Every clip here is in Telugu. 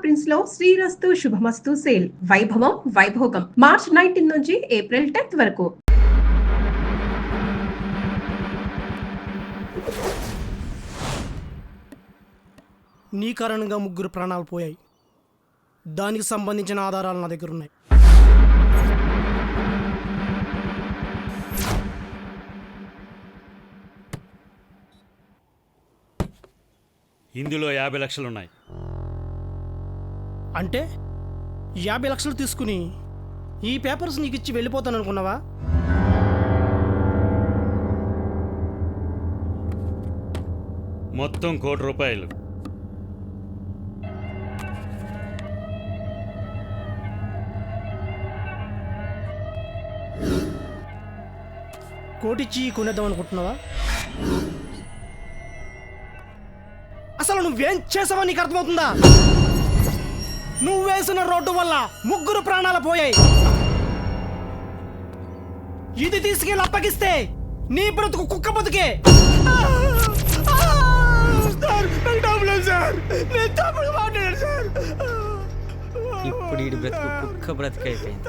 ప్రింట్స్ లో శ్రీరస్తు శుభమస్తు సేల్ వైభవం వైభోగం మార్చ్ 19 నుంచి ఏప్రిల్ 10th వరకు. నీ కారణంగా 3 ప్రాణాలు పోయాయి. దానికి సంబంధించిన ఆధారాలు నా దగ్గర ఉన్నాయి. ఇందులో 50 లక్షలు ఉన్నాయి. అంటే 50 లక్షలు తీసుకుని ఈ పేపర్స్ నీకు ఇచ్చి వెళ్ళిపోతాను అనుకున్నావా? మొత్తం ₹1,00,00,000. కోటిచ్చి కొనేద్దాం అనుకుంటున్నావా? అసలు నువ్వేం చేసావో నీకు అర్థమవుతుందా? నువ్వు వేసిన రోడ్డు వల్ల 3 ప్రాణాలు పోయాయి. ఇది తీసుకెళ్ళి అప్పగిస్తే నీ బ్రతుకు కుక్క బతుకే. ఇప్పుడు ఈ బ్రతుకు కుక్క బ్రతికైపోయింది.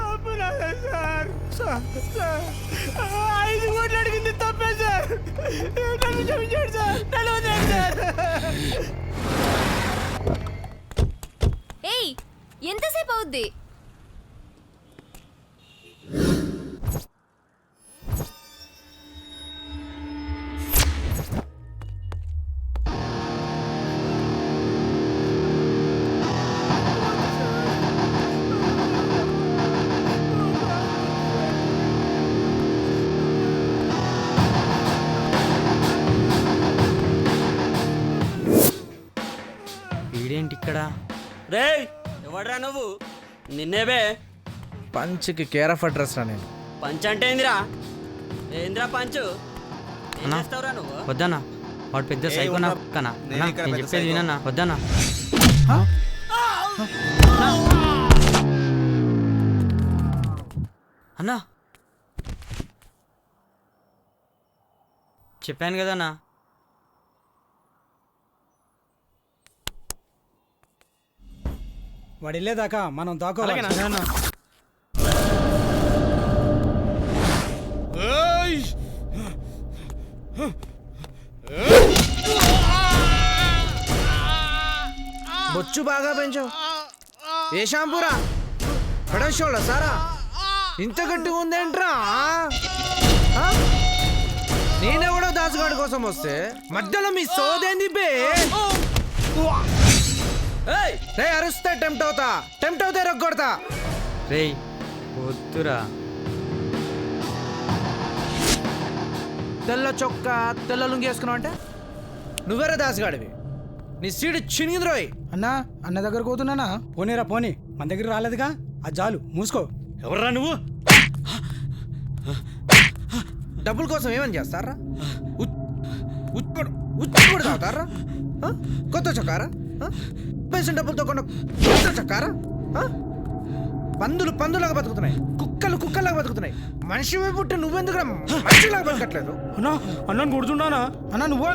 అడిగింది తప్పే సార్. ఏయ్, ఎంతసేపు అవుద్ది? వీడేంటి ఇక్కడ? రేయ్, ఎవడ్రా నువ్వు? నిన్నేబే. పంచ్కి కేర్ ఆఫ్ అడ్రస్ రా. నేను పంచ్ అంటే ఏందిరా? ఏందిరా పంచు? ఏం చేస్తావురా నువ్వు? వద్దన్నా, వాడు పెద్ద సైకోనా కన్నా. నేను చెప్పేది వినన్నా. వద్దన్నా. అన్నా, చెప్పాను కదన్నా. వాడు వెళ్ళేదాకా మనం దాకోవాలి. బొచ్చు బాగా పెంచావు. ఏ షాంపూరా? పడేసోళ్ళ సారా ఇంత గట్టిగా ఉందేంట్రా? నేనెవడో దాసుగాడి కోసం వస్తే మధ్యలో మీ సోదేంది బే? రే అరుస్తా, టెంప్ట్ అవుతా రొగ్గొడతా. రేయ్ వద్దురా. తెల్ల చొక్కా తెల్ల లుంగి వేసుకున్నావు అంటే నువ్వేరే దాసుగాడివి. నీ సీడు చినిగింది రోయ్. అన్న దగ్గర పోతున్నానా? పోనీరా పోనీ, మన దగ్గర రాలేదుగా, అది చాలు, మూసుకో. ఎవర్రా నువ్వు? డబ్బుల కోసం ఏమని చేస్తారా? ఉచ్చి కూడా తాగుతారా? కొత్త చొక్కారా? పెన్షన్ డబ్బులతో కొన్న కొత్త చొక్కారా? పందులాగా బతుకుతున్నాయి, కుక్కలాగా బతుకుతున్నాయి. మనిషి పుట్టి నువ్వెందుకు మనిషిలాగా బతకట్లేదు? అన్నాను కొడుతున్నానా? అన్న నువ్వు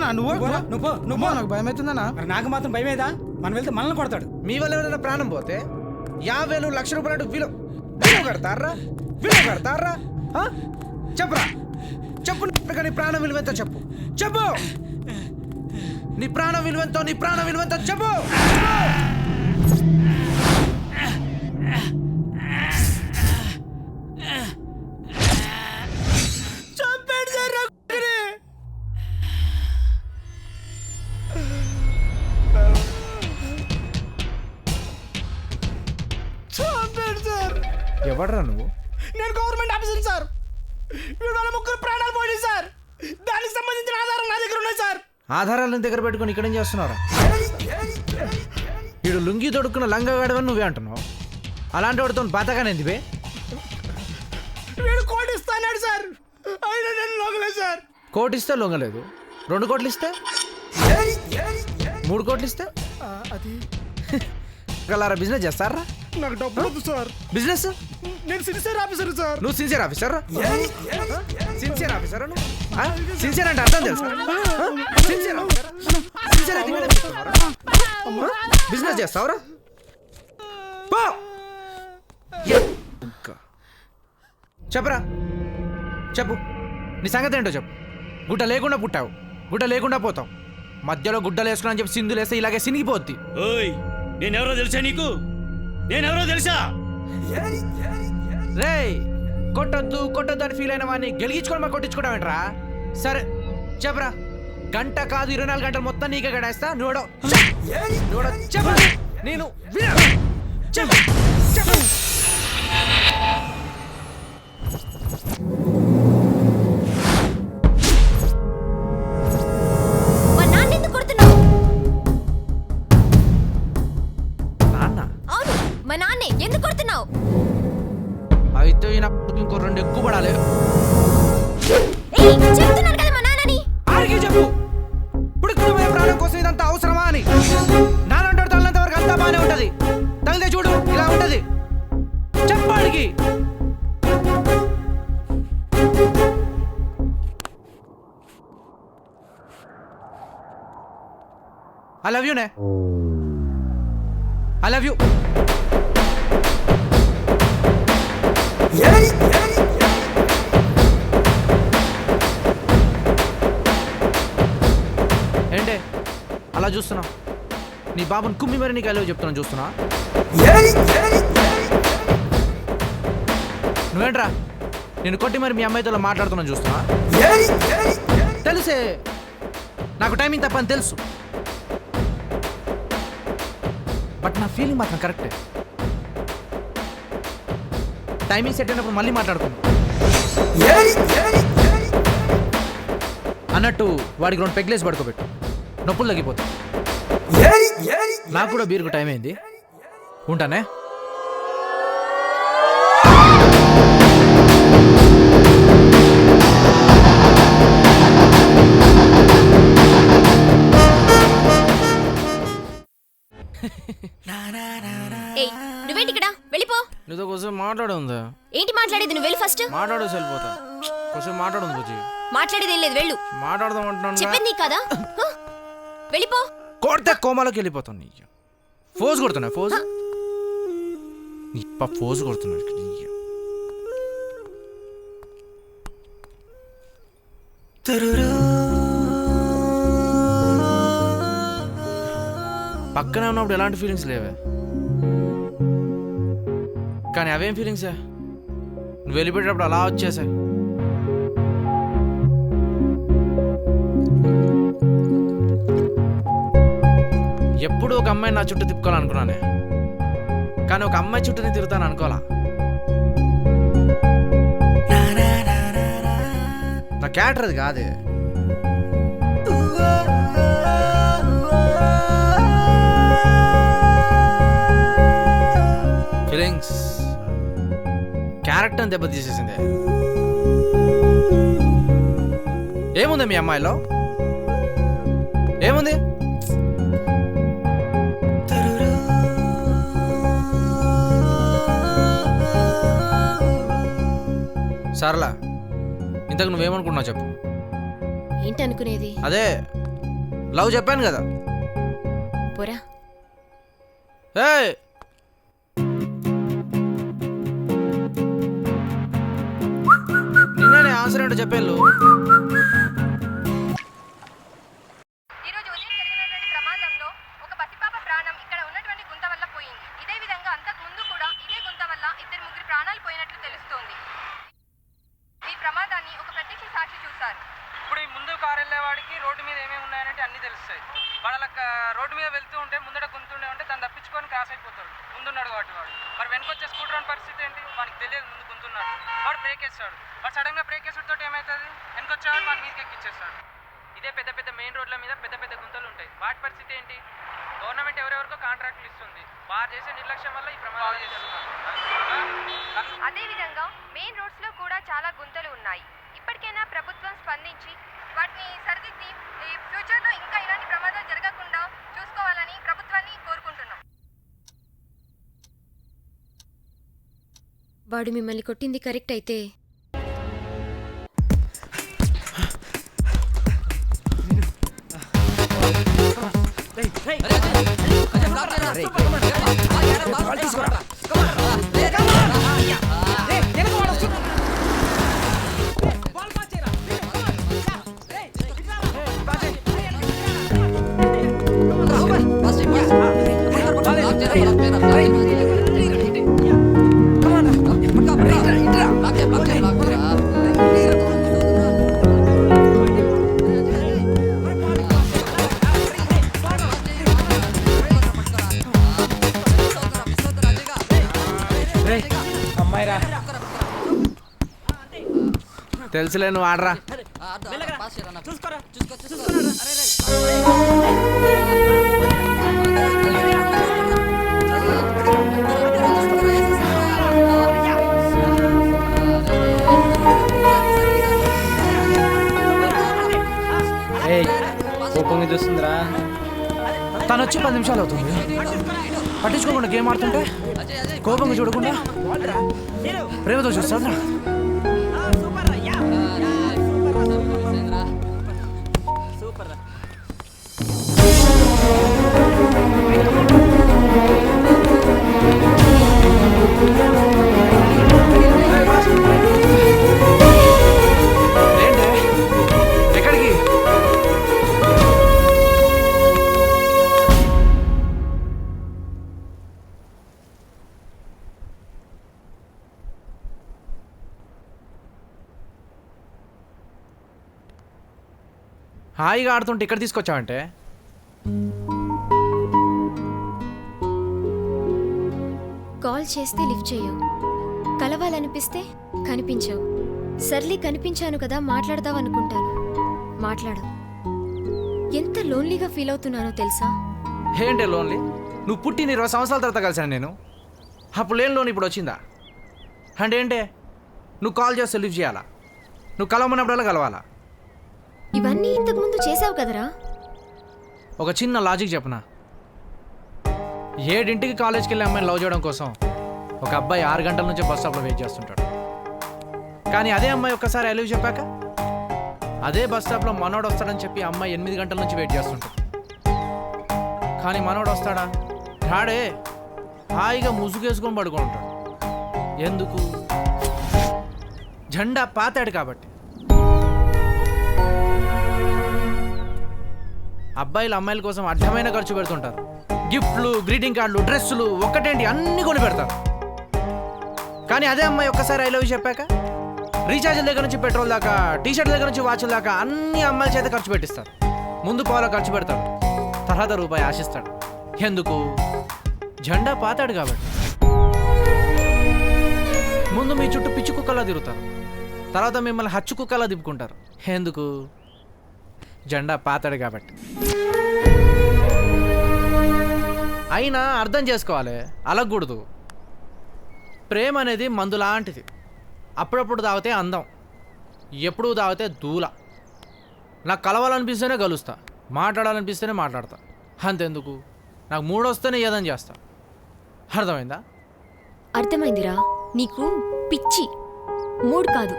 నాకు భయం అవుతుందన్నా. నాకు మాత్రం భయమేదా? మనం వెళ్తే మనల్ని కొడతాడు. మీ వల్ల ఎవరైనా ప్రాణం పోతే 50,000 1,00,000 రూపాయలు విలువ కడతారా? చెప్పరా, చెప్పు. నీ ప్రాణం విలువెంతో చెప్పు. నీ ప్రాణ విలువెంతో చెప్పు. ఎవడరా నువ్వు? నేను గవర్నమెంట్ ఆఫీసర్ సార్. వీడు వాళ్ళ 3 ప్రాణాలు పోయి సార్. దానికి సంబంధించిన ఆధారాలు నా దగ్గర ఉన్నాయి సార్. ఆధారాలను దగ్గర పెట్టుకుని ఇక్కడేం చేస్తున్నారా? వీడు లుంగి దొడుక్కున్న లంగగాడవని నువ్వే అంటున్నావు. అలాంటి వాడితో బాతగానేంది బే? వీడు కోటి ఇస్తాడు సార్. అయినా నేను లొంగలేదు సార్. కోటి ఇస్తే లొంగలేదు, 2 కోట్లు ఇస్తే, 3 కోట్లు ఇస్తే అది గలారా బిజినెస్ చేస్తారా? నాకు డబ్బులు వద్దు సార్. బిజినెస్? నేను సిన్సియర్ ఆఫీసర్ సార్. నువ్వు sincere officer? Sincere officer? Sincere అంటే అర్థం తెలుసా? సిన్సియర్ బిజినెస్ చేస్తావురా? పో. ఇంకా. చెప్పరా చెప్పు, నీ సంగతి ఏంటో చెప్పు. గుడ్డ లేకుండా పుట్టావు, గుడ్డ లేకుండా పోతావు. మధ్యలో గుడ్డలు వేసుకుని అని చెప్పి సింధులు వేస్తే ఇలాగే సినిగిపోద్ది. ఓయ్ నేనెవరో తెలుసా నీకు? నేనెవరో తెలుసా? రే కొట్టొద్దు కొట్టొద్దు అని ఫీల్ అయిన వాడిని గెలిగించుకోవడం కొట్టించుకోవడం ఏంట్రా? సరే చెప్పరా, గంట కాదు 24 గంటలు మొత్తం నీకే గడేస్తా. నువ్వడో చెప్పు, నేను చెప్పు చెప్పు. మా నాన్న ఎందుకు కొడుతున్నావు? నాన్న అవును, మా నాన్నే ఎందుకు కొడుతున్నావు? అయితే ఈయన ఇంకో 2 ఎక్కువ పడాలి. ఏయ్, చెప్తున్నాను కదా మా నాన్నని. ఆడికి చెప్పు, పుడుకునే ప్రాణం కోసం ఇదంతా అవసరమా అని. నానంటాడు తగినంత వరకు అంతా బాగానే ఉంటది, తగిలితే చూడు ఇలా ఉంటది. చెప్పాడికి ఐ లవ్ యూ నే, ఐ లవ్ యూ. ఏంటే అలా చూస్తున్నావు? నీ బాబుని కుమ్మి మరి నీకు ఎలా చెప్తున్నా చూస్తున్నా? నువ్వేంట్రా నేను కొట్టి మరి మీ అమ్మాయితో మాట్లాడుతున్నా చూస్తున్నా? తెలుసే, నాకు టైమింగ్ తప్పని తెలుసు, బట్ నా ఫీలింగ్ మాత్రం కరెక్టే. టైమింగ్ సెట్ అయినప్పుడు మళ్ళీ మాట్లాడుకుందాం. అన్నట్టు వాడికి 2 పెగ్లేసి పడుకోబెట్టు, నొప్పులు తగ్గిపోతాయి. నాకు కూడా బీరుకు టైం అయింది, ఉంటానే. ఏయ్, నువ్వేంటి ఇక్కడ? వెళ్ళిపో. నీతో కొంచెం మాట్లాడే ఉందా? ఏంటి మాట్లాడేది? నువ్వు వెళ్ళి ఫస్ట్. మాట్లాడే వెళ్ళిపోతా. కొంచెం మాట్లాడుంది బుజ్జి. మాట్లాడేది ఏం లేదు, వెళ్ళు. మాట్లాడదాం అంటున్నాను. చెప్పింది నీకు కదా, హ? వెళ్ళిపో. కొడితే కోమాలోకి వెళ్ళిపోతాను. నీ ఫోజ్ కొడుతున్నా, ఫోజ్ ఫోజ్ కొడుతున్నా. పక్కనే ఉన్నప్పుడు ఎలాంటి ఫీలింగ్స్ లేవే, కానీ అవేం ఫీలింగ్సే నువ్వు వెళ్ళిపోయేటప్పుడు అలా వచ్చేసాయి. ఎప్పుడు ఒక అమ్మాయి నా చుట్టూ తిప్పుకోవాలనుకున్నానే, కానీ ఒక అమ్మాయి చుట్టూనే తిరుగుతాను అనుకోవాలా. నా క్యారెక్టర్ అది కాదే. ఫీలింగ్స్ క్యారెక్టర్ దెబ్బ తీసేసిందే. ఏముంది మీ అమ్మాయిలో? ఏముంది? సరళ, ఇంతకు నువ్వేమనుకుంటున్నావు చెప్పు. ఏంటనుకునేది? అదే లవ్ చెప్పాను కదా. పోరా. ఏయ్, నిన్ననే ఆన్సర్ ఏంటో చెప్పేళ్ళు. ఈరోజు ఉదయం జరిగినటువంటి ప్రమాదంలో ఒక పసిపాప ప్రాణం ఇక్కడ ఉన్నటువంటి గుంత వల్ల పోయింది. ఇదే విధంగా అంతకు ముందు కూడా ఇదే గుంత వల్ల 2-3 ప్రాణాలు పోయినట్లు తెలుస్తోంది. ఈ ప్రమాదాన్ని ఒక ప్రత్యక్ష సాక్షి చూశారు. ఇప్పుడు ఈ ముందు కారు వెళ్ళేవాడికి రోడ్డు మీద ఏమేమి ఉన్నాయనంటే అన్నీ తెలుస్తాయి. వాళ్ళ రోడ్డు మీద వెళ్తూ ఉంటే ముందట గుంతుండే ఉంటే దాన్ని తప్పించుకొని క్రాస్ అయిపోతాడు, ముందున్నాడు కాబట్టి వాడు. మరి వెనకొచ్చే స్కూటర్ అని పరిస్థితి ఏంటి? వానికి తెలియదు ముందు గుంతున్నాడు, వాడు బ్రేక్ వేస్తాడు. వాడు సడన్గా బ్రేక్ వేసుడుతో ఏమవుతుంది? వెనకొచ్చేవాడు వాడి మీదకి ఎక్కిచ్చేస్తాడు. ఇదే పెద్ద పెద్ద మెయిన్ రోడ్ల మీద పెద్ద పెద్ద గుంతలు ఉంటాయి. వాటి పరిస్థితి ఏంటి? గవర్నమెంట్ ఎవరెవరికో కాంట్రాక్ట్లు ఇస్తుంది, వారు చేసే నిర్లక్ష్యం వల్ల ఈ ప్రమాదాలు చేస్తున్నారు. అదే విధంగా మెయిన్ రోడ్స్ లో కూడా చాలా గుంతలు ఉన్నాయి. ఇప్పటికైనా ప్రభుత్వం స్పందించి వాటిని సరిదిద్ది ఈ ఫ్యూచర్ లో ఇంకా ఇలాంటి ప్రమాదాలు జరగకుండా చూసుకోవాలని ప్రభుత్వాన్ని కోరుకుంటున్నాం. వాడు మిమ్మల్ని కొట్టింది కరెక్ట్ అయితే అరే తెలుసులే, నువ్వు ఆడరా. చూసుకోరా కోపంగా చూస్తుందిరా. తను వచ్చి 10 నిమిషాలు అవుతుంది. పట్టించుకోకుండా గేమ్ ఆడుతుంటే కోపంగా చూడకుండా ప్రేమతో చూస్తాను. ఎక్కడికి? హాయిగా ఆడుతుంటే ఇక్కడ తీసుకొచ్చావంటే? కాల్ చేస్తే లిఫ్ట్ చేయవు, కలవాలనిపిస్తే కనిపించవు. సర్లీ కనిపించాను కదా మాట్లాడదాం అనుకుంటాను, మాట్లాడవు. ఎంత లోన్లీగా ఫీల్ అవుతున్నానో తెలుసా? ఏంటే లోన్లీ? నువ్వు పుట్టిన 20 సంవత్సరాల తర్వాత కలిసాను నేను. అప్పుడు లేని లోన్ ఇప్పుడు వచ్చిందా? అంటే ఏంటే నువ్వు కాల్ చేస్తే లిఫ్ట్ చేయాలా? నువ్వు కలవమన్నప్పుడల్లా కలవాలా? ఇవన్నీ ఇంతకుముందు చేసావు కదరా. ఒక చిన్న లాజిక్ చెప్పనా? 7 కాలేజ్కి వెళ్ళి అమ్మాయిని లవ్ చేయడం కోసం ఒక అబ్బాయి 6 గంటల నుంచి బస్ స్టాప్లో వెయిట్ చేస్తుంటాడు. కానీ అదే అమ్మాయి ఒక్కసారి ఐ లవ్ చెప్పాక అదే బస్ స్టాప్లో మనోడు వస్తాడని చెప్పి అమ్మాయి 8 గంటల నుంచి వెయిట్ చేస్తుంటాడు. కానీ మనోడు వస్తాడా? రాడే. హాయిగా ముసుగేసుకొని పడుకొని ఉంటాడు. ఎందుకు? జెండా పాతాడు కాబట్టి. అబ్బాయిలు అమ్మాయిల కోసం అడ్డమైన ఖర్చు పెడుతుంటారు. గిఫ్ట్లు, గ్రీటింగ్ కార్డులు, డ్రెస్సులు, ఒక్కటేంటి అన్నీ కొని పెడతారు. కానీ అదే అమ్మాయి ఒక్కసారి ఐ లవ్ చెప్పాక రీఛార్జ్ల దగ్గర నుంచి పెట్రోల్ దాకా, టీషర్ట్ దగ్గర నుంచి వాచ్ల దాకా అన్ని అమ్మాయిల చేత ఖర్చు పెట్టిస్తారు. ముందు పావులో ఖర్చు పెడతాడు, తర్వాత రూపాయి ఆశిస్తాడు. ఎందుకు? జెండా పాతాడు కాబట్టి. ముందు మీ చుట్టూ పిచ్చి కుక్కలా తిరుగుతారు, తర్వాత మిమ్మల్ని హచ్చు కుక్కలా తిప్పుకుంటారు. ఎందుకు? జెండా పాతాడు కాబట్టి. అయినా అర్థం చేసుకోవాలి, అలగకూడదు. ప్రేమ అనేది మందు లాంటిది. అప్పుడప్పుడు తాగితే అందం, ఎప్పుడు తాగితే దూల. నాకు కలవాలనిపిస్తేనే కలుస్తా, మాట్లాడాలనిపిస్తేనే మాట్లాడతా. అంతెందుకు, నాకు మూడు వస్తేనే ఏదని చేస్తా. అర్థమైందా? అర్థమైందిరా. నీకు పిచ్చి. మూడ్ కాదు,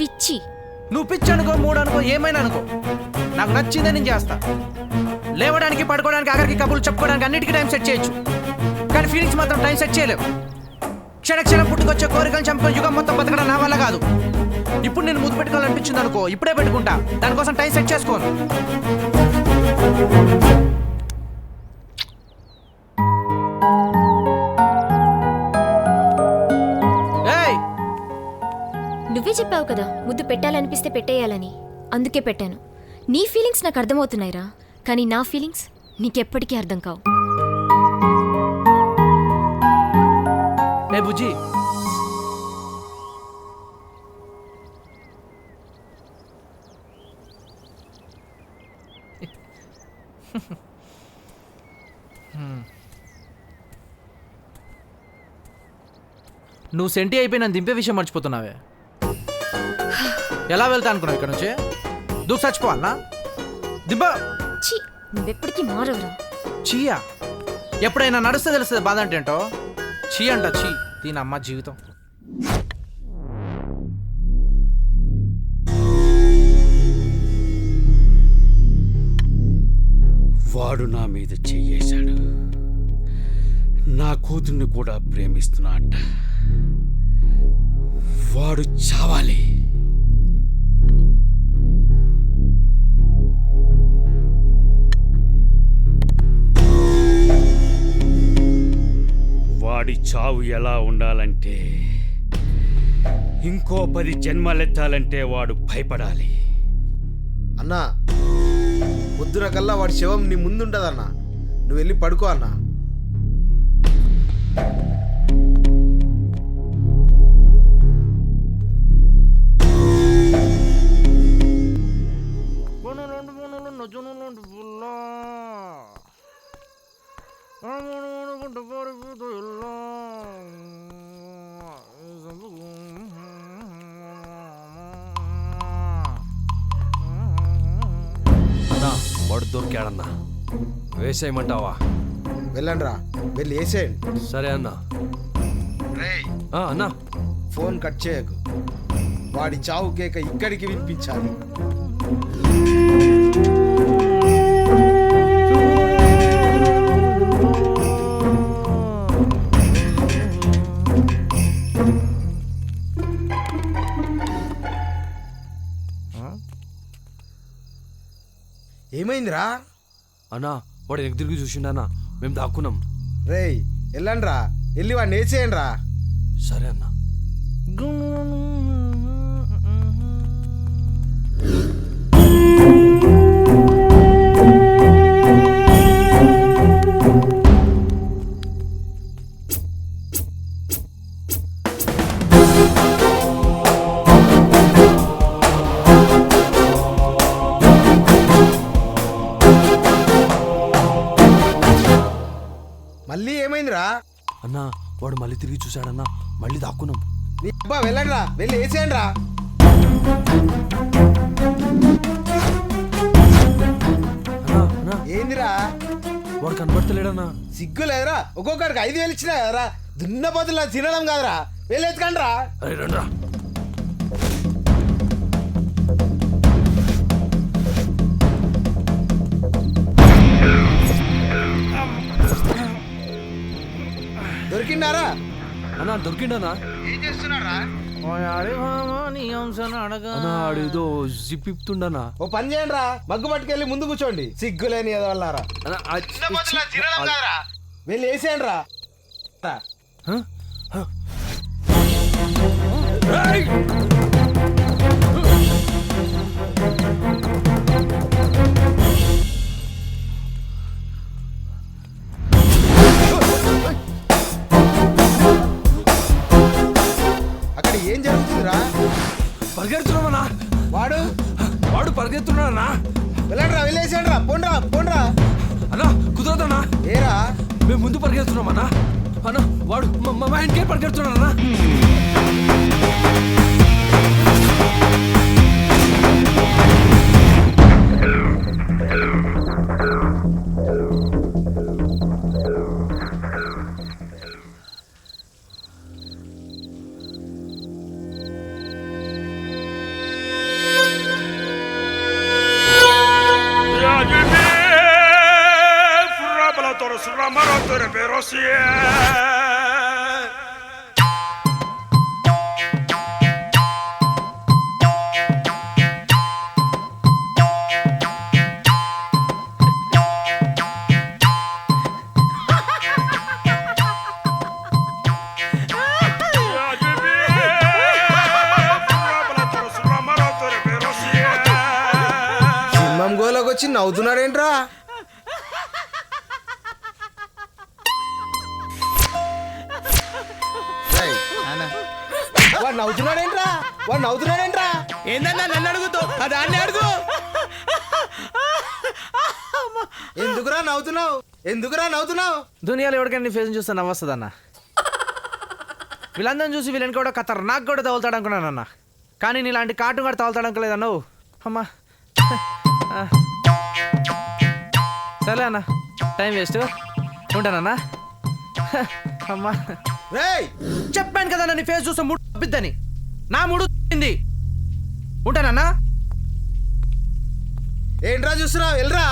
పిచ్చి. నువ్వు పిచ్చి అనుకో, మూడు అనుకో, ఏమైనా అనుకో, నాకు నచ్చిందే నేను చేస్తా. లేవడానికి, పడుకోవడానికి, ఆఖరికి కబుర్లు చెప్పుకోవడానికి అన్నిటికీ టైం సెట్ చేయొచ్చు. కానీ ఫీలింగ్స్ మాత్రం టైం సెట్ చేయలేవు. క్షణక్షణం పుట్టుకొచ్చే కోరికలు చంపుకొని యుగం మొత్తం బతకడం నా వల్ల కాదు. ఇప్పుడు నేను ముద్దు పెట్టుకోవాలనిపించింది అనుకో, ఇప్పుడే పెట్టుకుంటా. దానికోసం టైం సెట్ చేసుకోను. నువ్వే చెప్పావు కదా ముద్దు పెట్టాలనిపిస్తే పెట్టేయాలని. అందుకే పెట్టాను. నీ ఫీలింగ్స్ నాకు అర్థమవుతున్నాయిరా, కానీ నా ఫీలింగ్స్ నీకెప్పటికీ అర్థం కావు. ఏ బుజ్జి, నువ్వు సెంటి అయిపోయి నన్ను దింపే విషయం మర్చిపోతున్నావే. ఎలా వెళ్తా అనుకున్నావు ఇక్కడ నుంచి? దూకు చచ్చిపోవాలనా? దిబ్బ. ఛీ, నువ్వెప్పటికీ మారవరా. చీయా? ఎప్పుడైనా నడుస్తే తెలుస్తుంది బాధ అంటే ఏంటో. చీ అంట, చీ. దీని అమ్మ జీవితం. వాడు నా మీద చెయ్యేశాడు. నా కూతుర్ని కూడా ప్రేమిస్తున్నాట. వాడు చావాలి. వాడి చావు ఎలా ఉండాలంటే, ఇంకో 10 జన్మలెత్తాలంటే వాడు భయపడాలి. అన్నా పొద్దున కల్లా వాడి శవం నీ ముందుంటదన్నా, నువ్వు వెళ్ళి పడుకో అన్నా. వాడు దొరికాడన్నా, వేసేయమంటావా? వెళ్ళండి రా, వెళ్ళి వేసేయండి. సరే అన్నా. అన్నా ఫోన్ కట్ చేయకు, వాడి చావు కేక ఇక్కడికి వినిపించాలి. ఏమైందిరా? అన్నా వాడు వెనక్కి తిరిగి చూసిండన్నా, మేము దాక్కున్నాం. రేయ్ వెళ్ళండి రా, వెళ్ళి వాడిని వేసేయండి రా. సరే అన్నా. మళ్ళీ ఏమైందిరా? అన్నా వాడు మళ్ళీ తిరిగి చూశాడన్నా, మళ్ళీ దాక్కున్నాం. నీ అబ్బా వెళ్ళండి రా, వెళ్ళి వేసేయండి రా. అన్నా అన్నా ఏందిరా? వాడు కనబడతలేడన్నా. సిగ్గు లేదురా? ఒక్కొక్కడికి 5,000 ఇచ్చినా కదరా, దున్న బదులు తినడం కాదురా, వెళ్ళి ఎత్తుకండి రా. అరే రండ్రా. దొరికిండారా? అన్నా దొరికిండన్నా. ఏం చేస్తున్నారా? అన్నా ఆడేదో జిప్ ఇప్పుతుండన్నా. ఓ పని చేయండి రా, మగ్గు పట్టుకెళ్ళి ముందు కూర్చోండి, సిగ్గులేని ఏదో వాళ్ళారా. వెళ్ళి వేసేయండి రా. అక్కడ ఏం జరుగుతుందిరా? పరిగెడుతున్నామన్నా. వాడు పరిగెత్తున్నాడన్నా. వెళ్ళండి రా, వెళ్ళేసేయండి రా, పోండ్రా పోండ్రా. అన్నా కుదరదన్నా. ఏరా? మేము ముందు పరిగెడుతున్నామన్నా. అన్నా వాడు మా ఇంటికే పరిగెడుతున్నాడన్నా. సింహం గోలోకి వచ్చి నవ్వుతున్నాడేంట్రా? వాడు నవ్వుతున్నాడేంట్రా? వాడు నవ్వుతున్నాడేంట్రా? ఏందన్నా నన్ను అడుగుతావు? అది అన్నీ అడుగు. ఎందుకురా నవ్వుతున్నావు? ఎందుకురా నవ్వుతున్నావు? దునియాలో ఎవరికైనా నీ ఫేస్ చూస్తే నవ్వొస్తుందన్న. వీళ్ళందరం చూసి వీళ్ళని కూడా ఖతర్నాక్ కూడా తగులుతాడు అనుకున్నానన్న, కానీ నీలాంటి కార్టూన్ కూడా తగులుతాడు అనుకోలేదన్నావు. అమ్మా సరే అన్న, టైం వేస్ట్, ఉంటానన్నా. అమ్మా రేయ్ చెప్పాను కదా నీ ఫేస్ చూస్తే మూడు తప్పిద్దని. నా మూడు తప్పింది. ఉంటానన్నా. ఏంట్రా చూస్తున్నావు? వెళ్ళరా.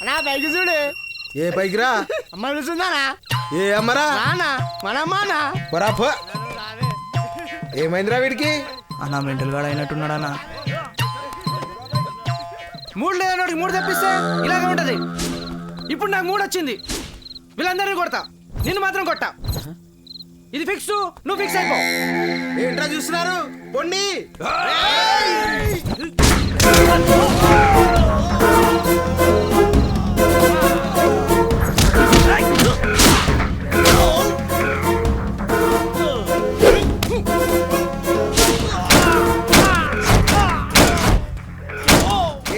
నా పైకి చూడు. ఏ పైకి రా. అమ్మ పిలుస్తుందానా? ఏ అమ్మరా? నానా మనమ్మానా? బరాఫా. ఏమైందిరా వీడికి? అన్న మెంటల్ గాడు అయినట్టున్నాడన్నా. మూడు లేదన్నోడికి మూడు తెప్పిస్తే ఇలాగే ఉంటది. ఇప్పుడు నాకు మూడు వచ్చింది. వీళ్ళందరినీ కొడతా, నిన్ను మాత్రం కొట్టా. ఇది ఫిక్స్, నువ్వు ఫిక్స్ అయిపో. ఏంట్రా చూస్తున్నారు? పొండి.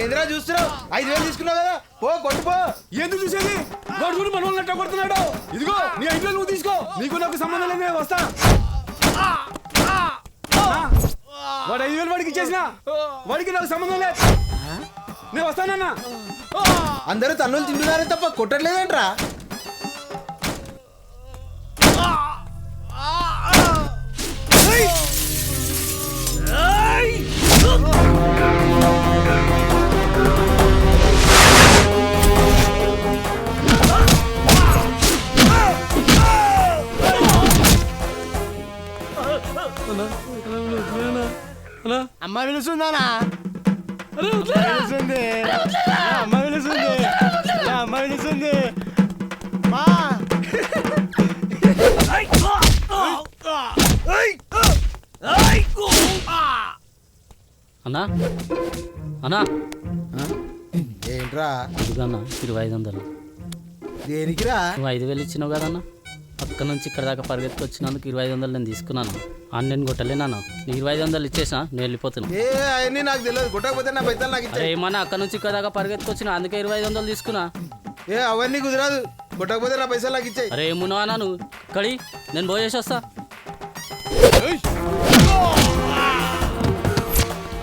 ఏంద్రా చూస్తున్నావు? 5,000 తీసుకున్నావు కదా, పో కొట్టుపో. ఎందుకు చూసేది? వాడు చూడు మన వాళ్ళని ఎట్లా కొడుతున్నాడు. ఇదిగో నీ 5,000 నువ్వు తీసుకో, నీకు నాకు సంబంధం లేదు, నేను వస్తా. వాడు 5,000 వాడికి ఇచ్చేసిన, వాడికి నాకు సంబంధం లేదు, నేను వస్తానన్నా. అందరూ తన్నులు తింటున్నారే తప్ప కొట్టట్లేదంట్రా. అమ్మ పిలుస్తుందానా? పిలుస్తుంది. అమ్మ పిలుస్తుంది. అమ్మ పిలుస్తుంది. మా అన్నా అన్నా ఏంట్రా? ఇదిగన్నా 2,500. దేనికిరా? నువ్వు 5,000 ఇచ్చినావు కదన్నా, అక్కడ నుంచి ఇక్కడ దాకా పరిగెత్తి వచ్చినందుకు 2,500 నేను తీసుకున్నాను. నేను కొట్టలేనాను, నీకు 2,500 ఇచ్చేసిన, నేను వెళ్ళిపోతున్నా. ఏ అవన్నీ నాకు తెలియదు, కొట్టకపోతే నా పైసలు నాకు ఇచ్చే. ఏమన్నా అక్కడ నుంచి ఇక్కడ దాకా పరిగెత్తి వచ్చిన, అందుకే 2,500 తీసుకున్నా. ఏ అవన్నీ కుదరదు, కొట్టకపోతే నా పైసలు నాకు ఇచ్చాయి. అరే ఏమున్నావు అన్నా నువ్వు కడి, నేను పోయేసి వస్తా.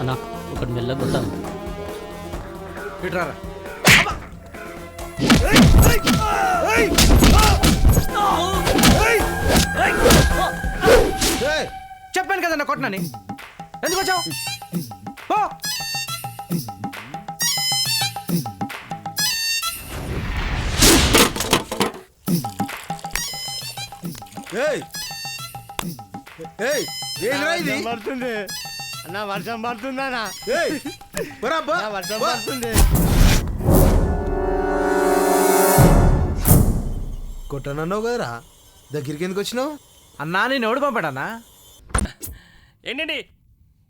అన్నా ఒకటి మెల్లగా కొట్టాను. ఇట్రారా. చెప్పాను కదన్నా కొట్టనని, ఎందుకు వచ్చావు? పో. ఏయ్ ఏయ్ ఏంట్రా ఇది? పడుతుంది అన్న, వర్షం పడుతుందానా? ఏయ్ బరాబా వర్షం పడుతుంది. కొట్టనన్నావు కదరా, దగ్గరికి ఎందుకు వచ్చినావు? అన్నా నేను ఎవడు పంపాడన్నా? ఏంటండి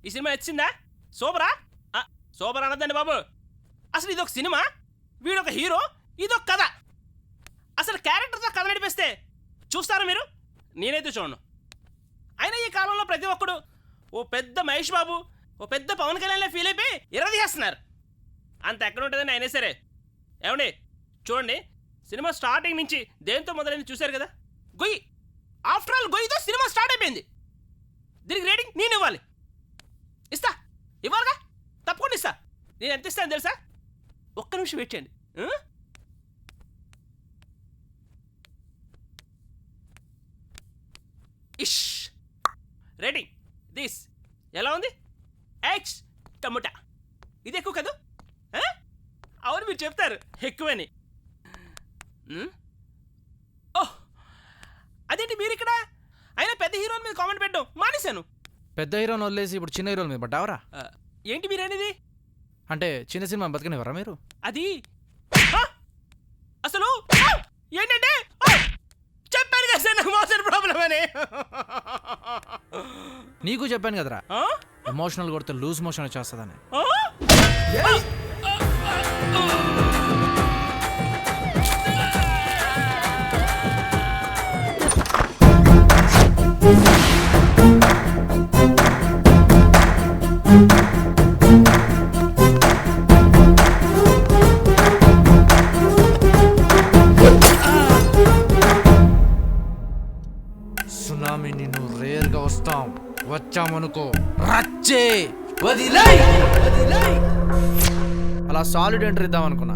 ఈ సినిమా వచ్చిందా? సూపరా? సూపర్ అనద్దండి బాబు. అసలు ఇదొక సినిమా, వీడొక హీరో, ఇదొక కథ. అసలు క్యారెక్టర్తో కథ నడిపిస్తే చూస్తారా మీరు? నేనైతే చూడను. అయినా ఈ కాలంలో ప్రతి ఒక్కడు ఓ పెద్ద మహేష్ బాబు, ఓ పెద్ద పవన్ కళ్యాణ్లో ఫీల్ అయిపోయి ఇరదీసేస్తున్నారు. అంత ఎక్కడ ఉంటుందని అయినా సరే. ఏమండి చూడండి, సినిమా స్టార్టింగ్ నుంచి దేంతో మొదలైంది చూశారు కదా, గొయ్యి. ఆఫ్టర్ ఆల్ గొయ్యితో సినిమా స్టార్ట్ అయిపోయింది. దీనికి రేటింగ్ నేను ఇవ్వాలి. ఇస్తా, ఇవ్వాలిగా, తప్పకుండా ఇస్తా. నేను ఎంత ఇస్తాను తెలుసా? ఒక్క నిమిషం వెయిట్ చేయండి. ఇష్ రేటింగ్ దిస్ ఎలా ఉంది? X tomato. ఇది ఎక్కువ కదా? అవును మీరు చెప్తారు ఎక్కువని. ఓహ్ అదేంటి మీరు ఇక్కడ? అయినా పెద్ద హీరోల మీద కామెంట్ పెట్టడం మానేశాను. పెద్ద హీరోని వదిలేసి ఇప్పుడు చిన్న హీరోల మీద పడ్డావరా? ఏంటి మీరు అనేది? అంటే చిన్న సినిమా బతకనివ్వరా మీరు? అది అసలు ఏంటంటే చెప్పాను కదా సార్, నాకు మోషన్ ప్రాబ్లం అని. నీకు చెప్పాను కదరా, ఎమోషనల్ కొడితే లూజ్ మోషన్ వచ్చేస్తుందని. సునామీ నిన్ను రేర్గా వస్తాం, వచ్చామనుకో రచ్చే వదిలై. అలా సాలిడ్ ఎంట్రీ ఇద్దాం అనుకున్నా,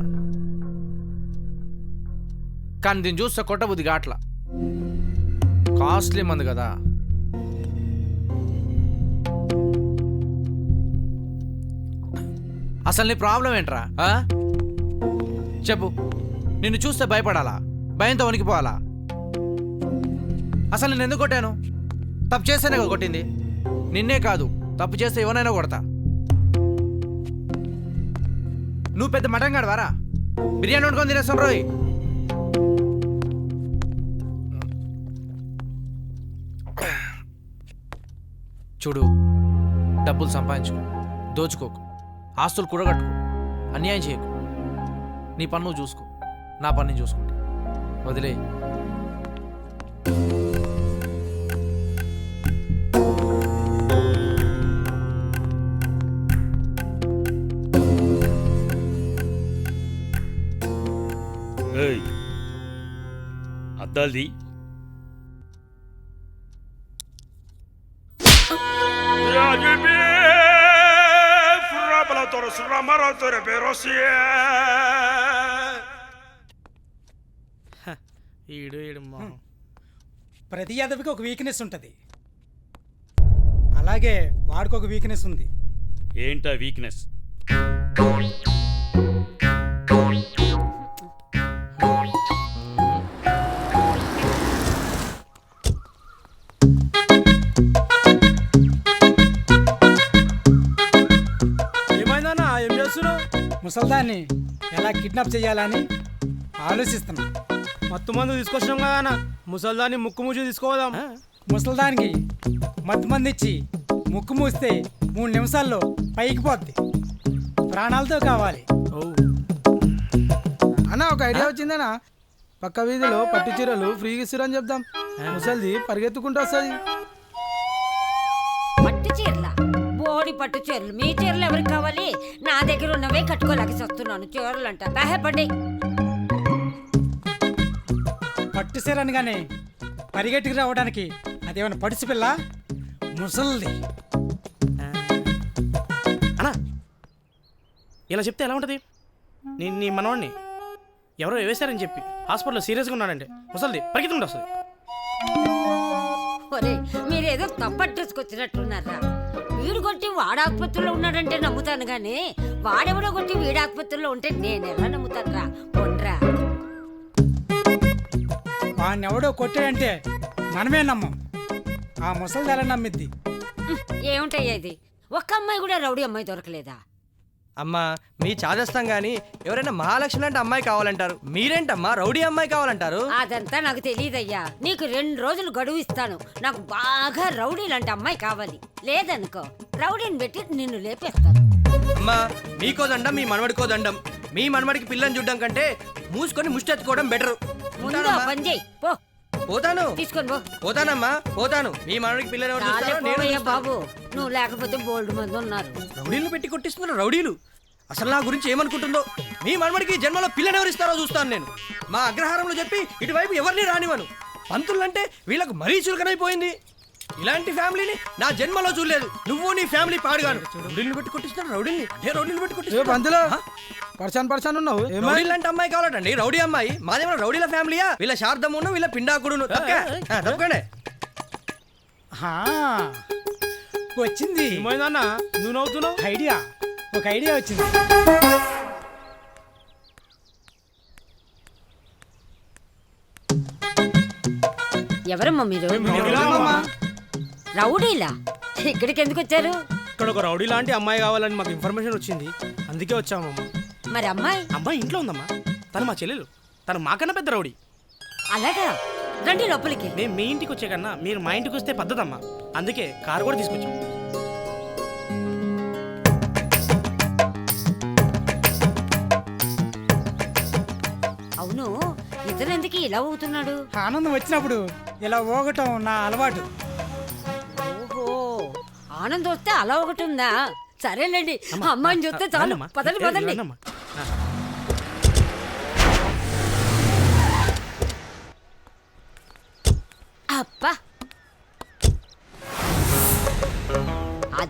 కానీ దీన్ని చూస్తే కొట్టబుద్ధి గాట్ల. కాస్ట్లీ మంది కదా. అసలు నీ ప్రాబ్లం ఏంట్రా? చెప్పు. నిన్ను చూస్తే భయపడాలా? భయంతో వణికిపోవాలా? అసలు నేను ఎందుకు కొట్టాను? తప్పు చేస్తేనే కదా కొట్టింది. నిన్నే కాదు, తప్పు చేస్తే ఎవరైనా కొడతా. నువ్వు పెద్ద మటన్ గాడు వారా? బిర్యానీ వండుకొని తినేస్తాం రోయ్. చూడు, డబ్బులు సంపాదించుకో, దోచుకోకు, ఆస్తులు కూడగట్టుకో, అన్యాయం చేయకు. నీ పని నువ్వు చూసుకో, నా పని నేను చూసుకుంటా. వదిలే. అద్దాల్ది ప్రతి యాదవికి ఒక వీక్నెస్ ఉంటుంది, అలాగే వాడికి ఒక వీక్నెస్ ఉంది. ఏంటా వీక్నెస్? ఏమైందన్నా? ఏం చేస్తున్నావు? ముసల్దాన్ని ఎలా కిడ్నాప్ చేయాలని ఆలోచిస్తున్నా. మత్తు మందు తీసుకొచ్చినాం కదా అన్న, ముసల్దాన్ని ముక్కు మూసి తీసుకోదాం. ముసల్దానికి మత్తు మంది ఇచ్చి ముక్కు మూస్తే 3 నిమిషాల్లో పైకి పోద్ది. ప్రాణాలతో కావాలి. అన్న ఒక ఐడియా వచ్చిందనా, పక్క వీధిలో పట్టు చీరలు ఫ్రీగా ఇస్తురని చెప్దాం. ముసల్ది పరిగెత్తుకుంటూ వస్తుంది. పట్టు చీరల బోడి పట్టు చీరలు, మీ చీరలు ఎవరికి కావాలి? నా దగ్గర ఉన్నవే కట్టుకోలేక వస్తున్నాను. చీరలు అంట బాహపడి పట్టు సీరనగానే పరిగెట్టుకు రావడానికి అదేమైనా పడుచు పిల్ల? ముసల్ది. అన్నా ఇలా చెప్తే ఎలా ఉంటుంది? నేను నీ మనవాడిని ఎవరో వేశారని చెప్పి హాస్పిటల్లో సీరియస్గా ఉన్నాడంటే ముసల్ది పరిగెత్తుకుంటూ వస్తుంది. ఒరే, మీరేదో తప్పట్టేసుకొచ్చినట్టున్నారా? వీడు కొట్టి వాడు ఆసుపత్రిలో ఉన్నాడంటే నమ్ముతాను గానీ వాడెవడో కొట్టి వీడు ఆసుపత్రిలో ఉంటే నేనెలా నమ్ముతానురా? పొండ్రా, వాడిని ఎవడో కొట్టాడంటే మనమే నమ్మం, ఆ ముసలిది ఎలా నమ్మిద్ది? ఏముంటాయ్యా ఇది? ఒక్క అమ్మాయి కూడా రౌడీ అమ్మాయి దొరకలేదా? అమ్మా మీ చాదస్తాం గానీ ఎవరైనా మహాలక్ష్మి లాంటి అమ్మాయి కావాలంటారు, మీరేంటమ్మా రౌడీ అమ్మాయి కావాలంటారు? అదంతా నాకు తెలియదయ్యా. నీకు 2 రోజులు గడువు ఇస్తాను. నాకు బాగా రౌడీ లాంటి అమ్మాయి కావాలి. లేదనుకో రౌడీని పెట్టి నిన్ను లేపేస్తాను. అమ్మా మీకో దండం, మీ మనవడికో దండం. మీ మనవడికి పిల్లని చూడడం కంటే మూసుకొని ముష్టెత్తుకోవడం బెటరు. ముందు ఆ పని చేయి పో. పోతాను, తీసుకొని పో. పోతానమ్మా పోతాను. మీ మనవడికి పిల్లని ఎవరు చూస్తారో నేను పోవయ్యా చూస్తాను. బాబు, నువ్వు లేకపోతే బోల్డ్ మంది ఉన్నారు. రౌడీలు పెట్టి కొట్టిస్తున్నారు రౌడీలు. అసలు నా గురించి ఏమనుకుంటుందో. మీ మనవడికి జన్మలో పిల్లని ఎవరు ఇస్తారో చూస్తాను నేను. మా అగ్రహారంలో చెప్పి ఇటువైపు ఎవరిని రానివ్వను. పంతులంటే వీళ్ళకు మరీ చులకనైపోయింది. ఇలాంటి ఫ్యామిలీని నా జన్మలో చూడలేదు. నువ్వు నీ ఫ్యామిలీ పాడుగాను. రౌడీలు పెట్టి కొట్టిస్తున్నాడు రౌడీని. రౌడీలు పెట్టి కొట్టిస్తున్నాడు. పర్చాన్ ఉన్నావు. రౌడీ లాంటి అమ్మాయి కావాలండి, రౌడీ అమ్మాయి. మాదేమో రౌడీల ఫ్యామిలీయా? వీళ్ళ శారదమును వీళ్ళ పిండాకుడును. తప్పకండి. వచ్చింది. ఏమైందన్నా నువ్వు నవ్వుతున్నావు? ఐడియా, ఒక ఐడియా వచ్చింది. ఎవరమ్మా మీరు? రౌడీలా? ఇక్కడికి ఎందుకు వచ్చారు? ఇక్కడ ఒక రౌడీ లాంటి అమ్మాయి కావాలని మాకు ఇన్ఫర్మేషన్ వచ్చింది, అందుకే వచ్చామమ్మా. మరి అమ్మాయి? అమ్మాయి ఇంట్లో ఉందమ్మా. తను మా చెల్లెలు. తను మాకన్నా పెద్ద రౌడీ. అలాగా? రండి లోపలికి. మేము మీ ఇంటికి వచ్చే కన్నా మీరు మా ఇంటికి వస్తే పద్ధతమ్మా. అందుకే కారు కూడా తీసుకొచ్చాం. అవును, ఇతనెందుకు ఇలా అవుతున్నాడు? ఆనందం వచ్చినప్పుడు ఇలా ఊగటం నా అలవాటు. ఓహో, ఆనందం వస్తే అలా ఒకటి ఉందా? సరేలేండి, అమ్మాయిని చూస్తే చాలు. పదండి పదండి. అబ్బా,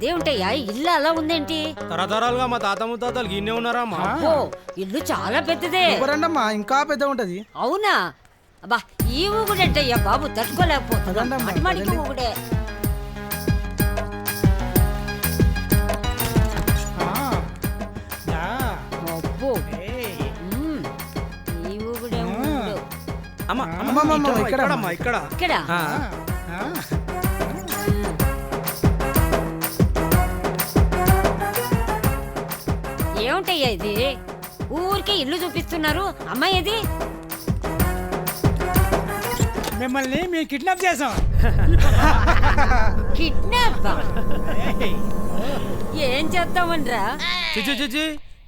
అదేమిటయ్యా ఇల్లు అలా ఉందేంటి? తరతరాలుగా మా తాత ముత్తాతలు గిన్నే ఉన్నారా అమ్మా. ఓ ఇల్లు చాలా పెద్దదే. రండమ్మా ఇంకా పెద్ద ఉంటది. అవునా? అబ్బా ఈ ఊగుడేంటయ్యా బాబు, తట్టుకోలేకపోతున్నా. అటుమాడికి ఊగుడే. అబ్బో ఈ ఊగుడే ఊగుడు. ఇక్కడ ఇక్కడ ఏమిటయ్యా ఇది? ఊరికే ఇల్లు చూపిస్తున్నారు. అమ్మాయి ఇది మిమ్మల్ని మేము కిడ్నాప్ చేసాం. కిడ్నాప్? ఏం చేద్దామనరా? చిచి చిచి,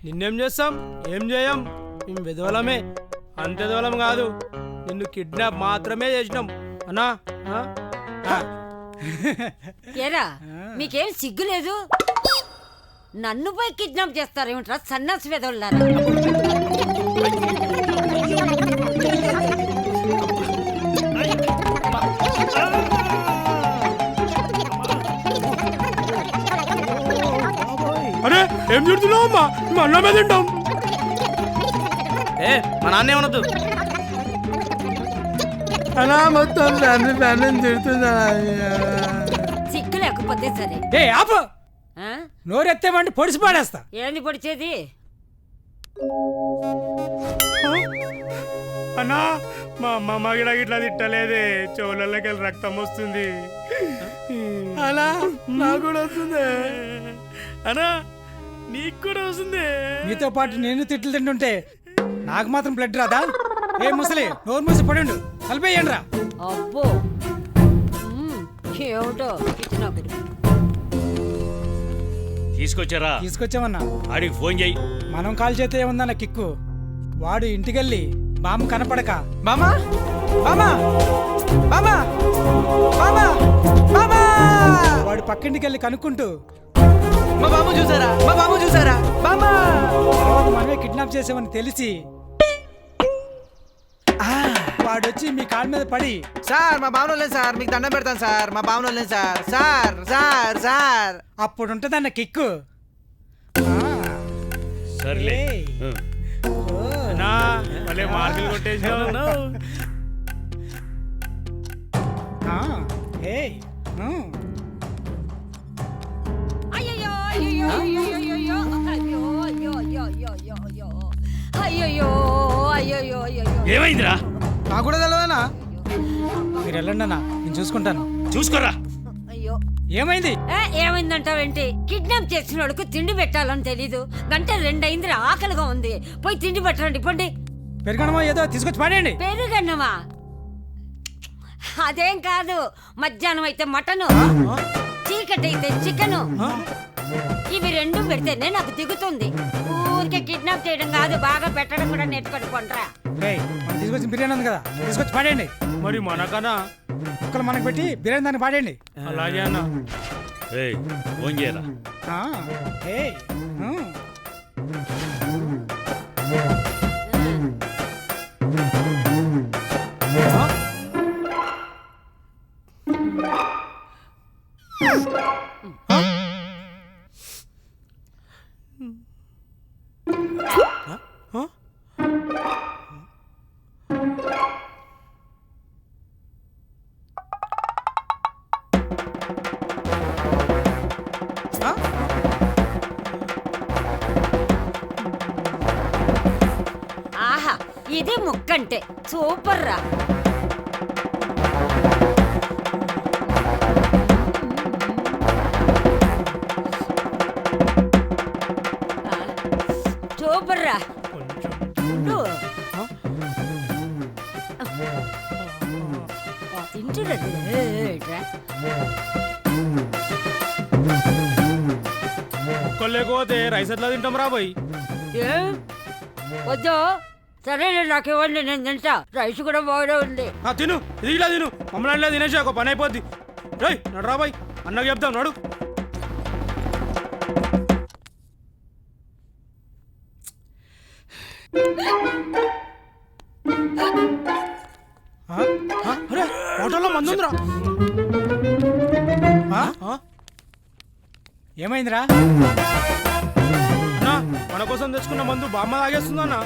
నిన్నేం చేస్తాం? ఏం చేయం, మేము విధవలమే. అంత విధవలం కాదు, నిన్ను కిడ్నాప్ మాత్రమే చేసినాం అన్నా. ఏరా మీకేం సిగ్గు లేదు? నన్ను పోయి కిడ్నాప్ చేస్తారేమిట్రా సన్నాసి వెదవులారా? అరే ఏం చూడుతున్నావు అమ్మా, మేము అన్నమే తింటాం. మా నాన్న ఏమనొద్దు. అలా మొత్తం తిడుతుందా? సిగ్గు లేకపోతే సరే. ఏ ఆపు, నోరెత్తేమంటే పొడిసి పాడేస్తా. ఏంది పొడిచేది? అన్నా మా అమ్మ గిడ ఇట్లా తిట్టలేదే, చెవులకి వెళ్ళి రక్తం వస్తుంది. అలా నాకు కూడా వస్తుంది. అన్నా నీకు కూడా వస్తుంది. మీతో పాటు నేను తిట్లు తింటుంటే నాకు మాత్రం బ్లడ్ రాదా? ఏ ముసలి నోరు మూసి పడండు, కలిపేయండి రా. అబ్బో ఏమిటో ఇచ్చినప్పుడు తీసుకొచ్చామన్నా. ఆడికి ఫోన్ చేయి. మనం కాల్ చేస్తే ఏముందన్న కిక్కు. వాడు ఇంటికెళ్ళి బామ్మ కనపడక మామా మామా మామా మామా మామా వాడు పక్కింటికి వెళ్ళి కనుక్కుంటూ మా బాబు చూసారా, మా బాబు చూసారా మామా, తర్వాత మనమే కిడ్నాప్ చేసామని తెలిసి వాడొచ్చి మీ కాళ్ళ మీద పడి, సార్ మా బావన లేదు సార్, మీకు దండం పెడతాను సార్, మా బావన లేదు సార్, సార్ సార్ సార్ అప్పుడు ఉంటదన్న కిక్కు. సర్లే. మార్కులు కొట్టేసినావు. అయ్యో అయ్యో అయ్యో అయ్యో అయ్యో అయ్యో అయ్యో అయ్యో అయ్యో అయ్యో అయ్యో. ఏమైందిరా? నాకు కూడా తెలియదనా. మీరు వెళ్ళండి అన్న, నేను చూసుకుంటాను. చూసుకోరా. అయ్యో ఏమైంది? ఏమైందంటావేంటి? కిడ్నాప్ చేసిన వాడికి తిండి పెట్టాలని తెలీదు. గంట 2 అయింది, ఆకలిగా ఉంది. పోయి తిండి పెట్టండి పండి. పెరగడమో ఏదో తీసుకొచ్చి పాడేయండి. పెరుగన్నమా? అదేం కాదు, మధ్యాహ్నం అయితే మటను, చీకటి అయితే చికెను. ఇవి 2 పెడితేనే నాకు దిగుతుంది. ఊరికే కిడ్నాప్ చేయడం కాదు, బాగా పెట్టడం కూడా నేర్చుకొని కొండ్రా. మనం తీసుకొచ్చిన బిర్యానీ ఉంది కదా, తీసుకొచ్చి పాడేయండి. మరి మనకన్నా ఒక్కలు మనకు పెట్టి బిర్యానీ దాన్ని పాడేయండి. అలాగే అన్న. ఫోన్ చేయరా. ఆహా, ఇది ముక్కంటే సూపర్ రా. సూపర్ రా. లేకపోతే రైస్ ఎట్లా తింటాం రా పోయి? వద్దు, సరేలే నాకు ఇవ్వండి, నేను తింటా. రైస్ కూడా బాగా ఉంది. తిను, ఇది ఇలా తిను. మమ్మల్ని తినేసి ఒక పని అయిపోద్ది. రై నడరా బాయ్, అన్నకు చెప్తాం నడు. హోటల్లో మంది ఉందిరా. ఏమైందిరా? అన్నా మన కోసం తెచ్చుకున్న మందు బామ్మ తాగేస్తుందన్నా.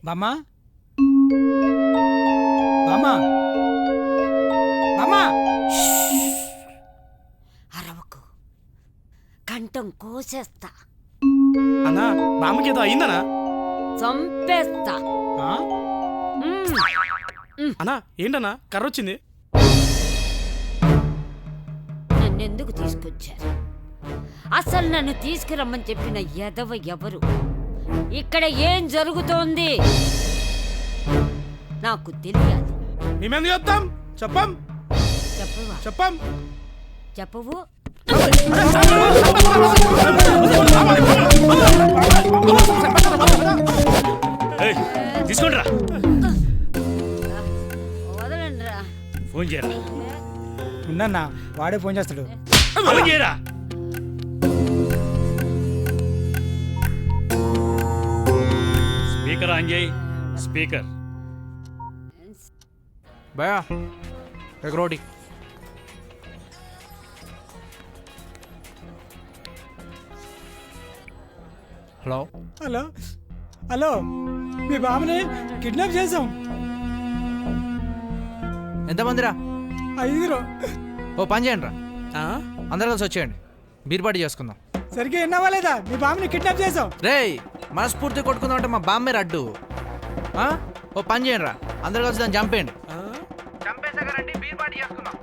బామ్మా బామ్మా బామ్మా అరవకు, కంఠం కోసేస్తా, అన్నా బామ్మకి ఏదో అయిందనా? చంపేస్తా. అన్నా ఏంటన్నా కర్ర వచ్చింది? నన్నెందుకు తీసుకొచ్చారు? అసలు నన్ను తీసుకురమ్మని చెప్పిన ఎదవ ఎవరు? ఇక్కడ ఏం జరుగుతోంది నాకు తెలియాలి. మేమెందుకు చెప్తాం? చెప్పం చెప్పవా? చెప్పం చెప్పవు. తీసుకోండి రా. వదలండి రా. ఫోన్ చేయరా. ఉండన్నా, వాడే ఫోన్ చేస్తాడు. ఫోన్ చేయరా. స్పీకర్ ఆన్ చేయి. స్పీకర్. భయా एक रोटी. హలో హలో హలో, మీ బాబుని కిడ్నాప్ చేసాం. ఎంతమందిరా? 5. ఓ పని చేయండి రా, అందరు కలిసి వచ్చేయండి, బీర్ పార్టీ చేసుకుందాం. సరిగ్గా విన్నావా? మీ బాబుని కిడ్నాప్ చేసాం. రేయ్ మనస్ఫూర్తి కొట్టుకుందాం అంటే మా బామ్మే అడ్డు. ఓ పని చేయండి రా, అందరు కలిసి దాన్ని చంపేయండి. చంపేసాగరండి, బీర్ పార్టీ చేసుకుందాం.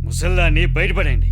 ముసల్దాన్ని బయటపడండి.